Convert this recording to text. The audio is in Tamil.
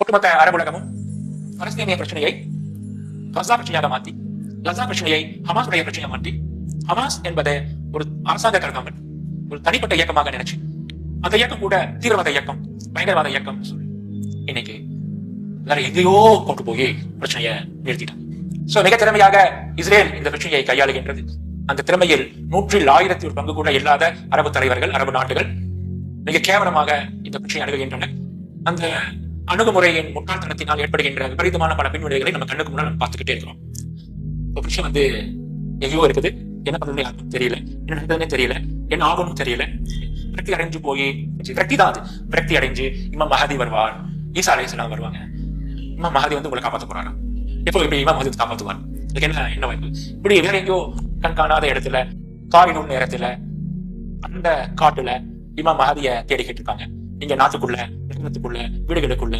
ஒட்டுமொத்த அரபு உலகமும் பலஸ்தீனிய பிரச்சனையை கஸா பிரச்சனையாக மாற்றி, கஸா பிரச்சனையை ஹமாஸுடைய பிரச்சனையாக மாற்றி, ஹமாஸ் என்பதை ஒரு அரசாங்க கருத்தாமல் ஒரு தனிப்பட்ட இயக்கமாக நினைச்சு, அந்த இயக்கம் கூட தீவிரவாத இயக்கம், பயங்கரவாத இயக்கம் சொல்லி இன்னைக்கு வேற எங்கேயோ கொண்டு போய் பிரச்சனையை நிறுத்திட்டாங்க. சோ மிக திறமையாக இஸ்ரேல் இந்த பிரச்சனையை கையாளுகின்றது. அந்த திறமையில் 100,000 பங்கு கூட இல்லாத அரபு தலைவர்கள், அரபு நாடுகள் மிக கேவலமாக இந்த பிரச்சனையை அணுகுகின்றன. அந்த அணுகுமுறையின் முட்டாள்தனத்தினால் ஏற்படுகின்ற விபரீதமான பல பின்விளைவுகளை நம்ம கண்ணுக்கு முன்னாடி நம்ம பார்த்துக்கிட்டே இருக்கிறோம். ஒரு விஷயம் எங்கேயோ இருக்குது, என்ன பண்றதுன்னு யாருக்கும் தெரியல, என்ன நடந்ததுன்னே தெரியல, என்ன ஆகணும்னு தெரியல. விரக்தி அடைஞ்சு போய் விரக்தி தான் அது. விரக்தி அடைஞ்சு இமாம் மஹதி வருவார், ஈசா அலைஹிஸ்ஸலாம் வருவாங்க. இமாம் மஹதி உங்களை காப்பாற்ற போறாரா? எப்போ இப்படி இமாம் மஹதி காப்பாற்றுவார்? இதுக்கு என்ன வாய்ப்பு? இப்படி வேற எங்கேயோ கண்காணாத இடத்துல, காரிடும் நேரத்துல, அந்த காட்டுல இமாம் மஹதியை தேடிக்கிட்டு இருக்காங்க. இங்க நாட்டுக்குள்ள, நகரத்துக்குள்ள, வீடுகளுக்குள்ள